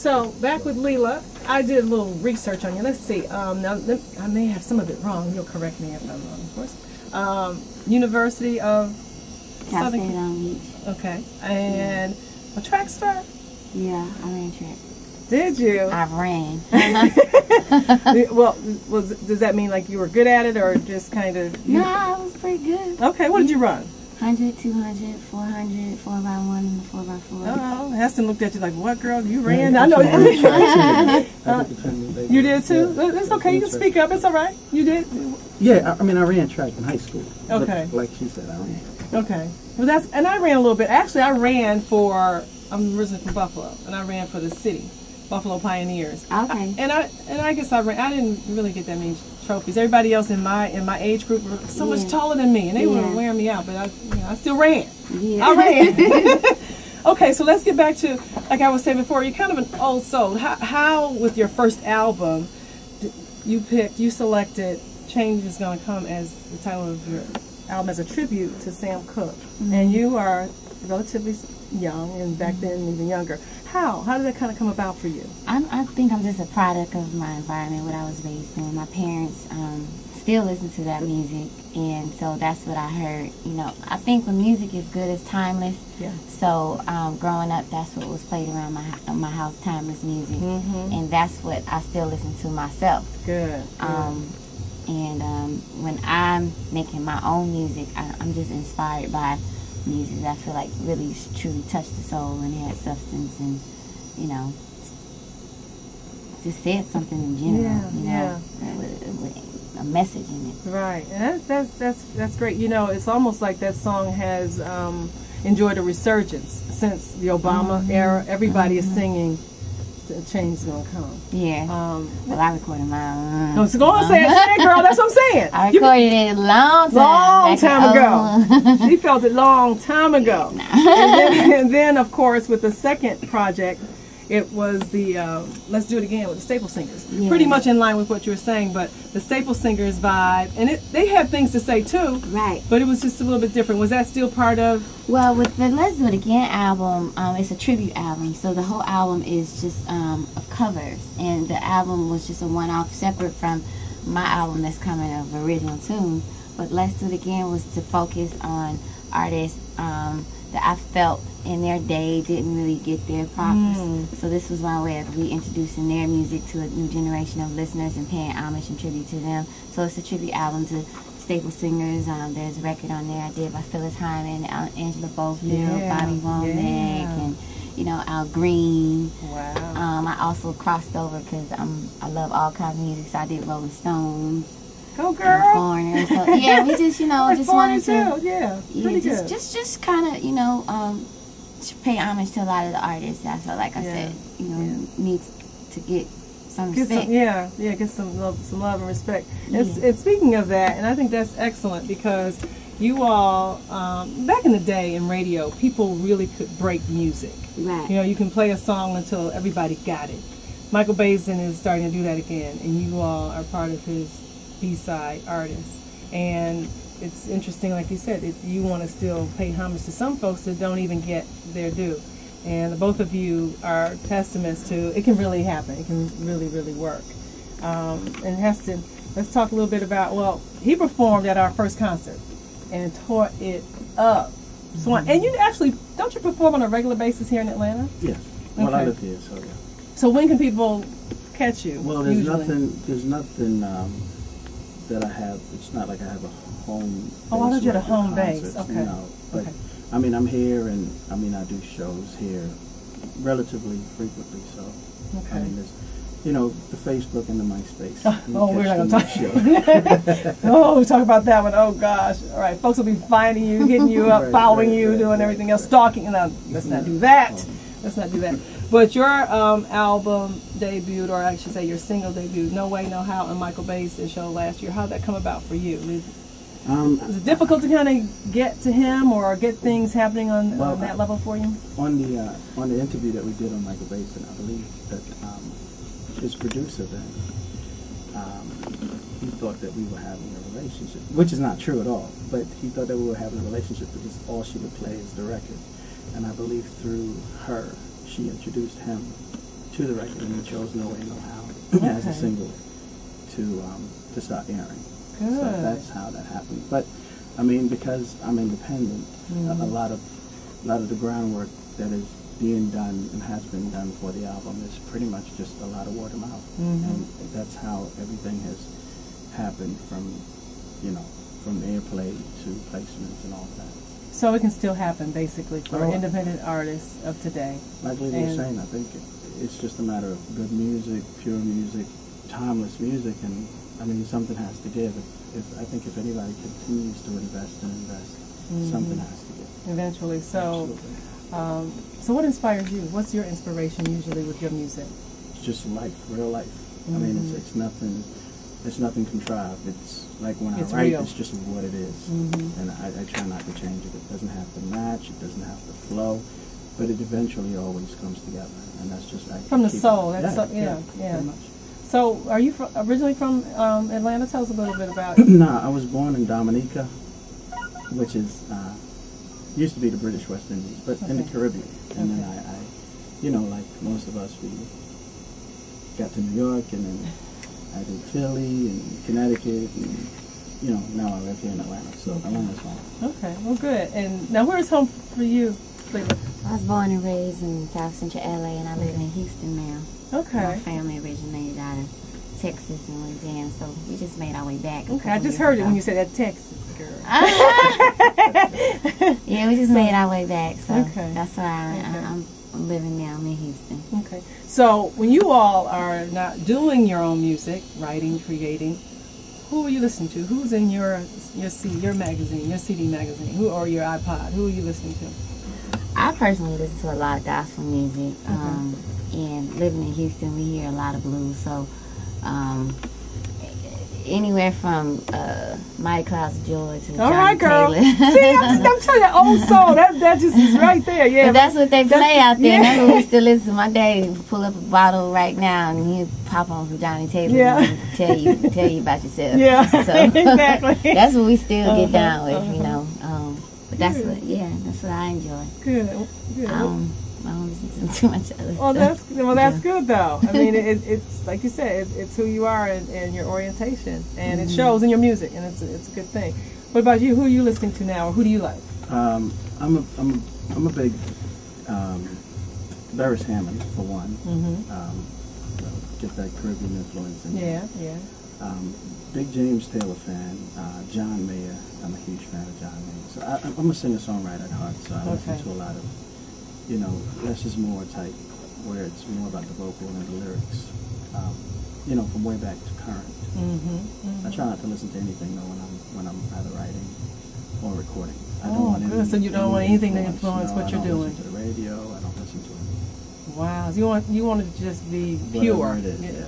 So back with Leelah, I did a little research on you. Let's see. Now I may have some of it wrong. You'll correct me if I'm wrong, of course. University of Cal State Long Beach. Okay. And a track star? Yeah, I ran track. Did you? I ran. Well, does that mean like you were good at it, or just kind of? No, I was pretty good. Okay. What did you run? 100, 200, 400, 4x1, and 4x4. Oh, Heston looked at you like, what, girl? You ran? I know. You did too? It's okay. You can speak up. It's all right. You did? Yeah, I mean, I ran track in high school. Okay. Like she said, I ran. Okay. Well, and I ran a little bit. Actually, I ran I'm originally from Buffalo, and I ran for the city, Buffalo Pioneers. Okay. And I guess I didn't really get that many trophies. Everybody else in my age group were so much taller than me, and they were wearing me out. But I still ran. Yeah. I ran. Okay, so let's get back to, like I was saying before, you're kind of an old soul. How with your first album, you selected "Change Is Gonna Come" as the title of your album as a tribute to Sam Cooke, and you are relatively young, and back then even younger. How did that kind of come about for you? I think I'm just a product of my environment, what I was raised in. My parents still listen to that music, and so that's what I heard. You know, I think when music is good, it's timeless. Yeah. So growing up, that's what was played around my house, timeless music, and that's what I still listen to myself. Good. And when I'm making my own music, I'm just inspired by music that I feel like really truly touched the soul and had substance, and you know, just said something in general. With a message in it. Right, and that's great. You know, it's almost like that song has enjoyed a resurgence since the Obama era. Everybody is singing "Change Is Gonna Come." Yeah. Well, I recorded mine. No, so go on, say it, girl. That's what I'm saying. I recorded it a long time ago. She felt it long time ago. No. and then, of course, with the second project, it was the Let's Do It Again with the Staple Singers. Yeah. Pretty much in line with what you were saying, but the Staple Singers vibe, and they had things to say too. Right. But it was just a little bit different. Was that still part of? Well, with the Let's Do It Again album, it's a tribute album, so the whole album is just of covers, and the album was just a one-off, separate from my album that's coming of original tunes. But Let's Do It Again was to focus on artists that I felt in their day didn't really get their props. So this was my way of reintroducing their music to a new generation of listeners and paying homage and tribute to them. So it's a tribute album to staple singers. There's a record on there I did by Phyllis Hyman, Angela Bofield, Bobby Womack, and you know, Al Green. Wow. I also crossed over because I love all kinds of music, so I did Rolling Stones. Go girl. Foreigners. So yeah, we just just wanted to just kind of pay homage to a lot of the artists. So like I said, need to get some respect. Get some love and respect. And speaking of that, and I think that's excellent because you all back in the day in radio, people really could break music. Right. You know, you can play a song until everybody got it. Michael Basin is starting to do that again, and you all are part of his B-side artists, and it's interesting, like you said, you want to still pay homage to some folks that don't even get their due, and both of you are testaments to it can really happen. It can really, really work. And Heston, let's talk a little bit about, well, he performed at our first concert and tore it up. So, and you actually, don't you perform on a regular basis here in Atlanta? Yeah. Well, I live here, so yeah. So when can people catch you? Well, there's nothing that I have. It's not like I have a home. Oh, I thought you had a home base. Okay. No, but I mean, I'm here, and I mean, I do shows here relatively frequently. So I mean, there's, the Facebook and the MySpace. We're not gonna talk. Oh, talk about that one. Oh gosh. All right, folks will be finding you, hitting you up, following you, doing everything else, stalking. No, let's not do that. Let's not do that. But your album debuted, or I should say your single debuted, No Way, No How, and Michael Basin show last year. How did that come about for you? Was it difficult to kind of get to him or get things happening on that level for you? On the interview that we did on Michael Basin, I believe that his producer then, he thought that we were having a relationship, which is not true at all, but he thought that we were having a relationship because all she would play is the record. And I believe through her, she introduced him to the record, and we chose No Way, No How as a single to start airing. Good. So that's how that happened. But I mean, because I'm independent, a lot of the groundwork that is being done and has been done for the album is pretty much just a lot of word of mouth, and that's how everything has happened from airplay to placements and all of that. So it can still happen, basically, for independent artists of today. Like Leelah was saying, I think it's just a matter of good music, pure music, timeless music, and I mean, something has to give. I think if anybody continues to invest, something has to give. Eventually. So, so what inspires you? What's your inspiration usually with your music? It's just life, real life. I mean, it's nothing contrived. It's like when I write, real. It's just what it is, and I try not to change it. It doesn't have to match. It doesn't have to flow, but it eventually always comes together, and that's just from the soul. That's yeah. Pretty much. So, are you originally from Atlanta? Tell us a little bit about it. No, I was born in Dominica, which is used to be the British West Indies, but in the Caribbean. And then I, like most of us, we got to New York, and then I did Philly and Connecticut, and now I live here in Atlanta. So Atlanta's home. Okay, well, good. And now, where is home for you, Leelah? I was born and raised in South Central LA, and I live in Houston now. Okay. My family originated out of Texas and Louisiana, so we just made our way back. Okay, I just heard it when you said that Texas girl. Yeah, we just made our way back, so that's why I'm living now. I'm in Houston. Okay. So when you all are not doing your own music, writing, creating, who are you listening to? Who's in your magazine, your CD magazine, or your iPod? Who are you listening to? I personally listen to a lot of gospel music. And living in Houston, we hear a lot of blues. So anywhere from Mighty Clouds of Joy to all Johnny right, girl. Taylor. See, I'm telling you, that old soul, that just is right there. Yeah, but that's what they play out there. That's what we still listen to. My daddy would pull up a bottle right now, and he'd pop on some Johnny Taylor and tell you about yourself. Yeah, so, exactly. That's what we still get down with, But that's what I enjoy. Good. I don't listen to too much other stuff. That's good though. I mean, it's like you said, it's who you are and your orientation, and it shows in your music, and it's a good thing. What about you? Who are you listening to now, or who do you like? I'm a big Beres Hammond for one. Get that Caribbean influence in there. Yeah. Big James Taylor fan. John Mayer. I'm a huge fan of John Mayer. So I'm a singer-songwriter at heart. So I listen to a lot of less is more type, where it's more about the vocal and the lyrics, from way back to current. I try not to listen to anything though when I'm either writing or recording. I don't want good. So you don't want anything to influence what you're doing. I don't listen to the radio. I don't listen to it. Wow. So you want it to just be pure. Whatever it is.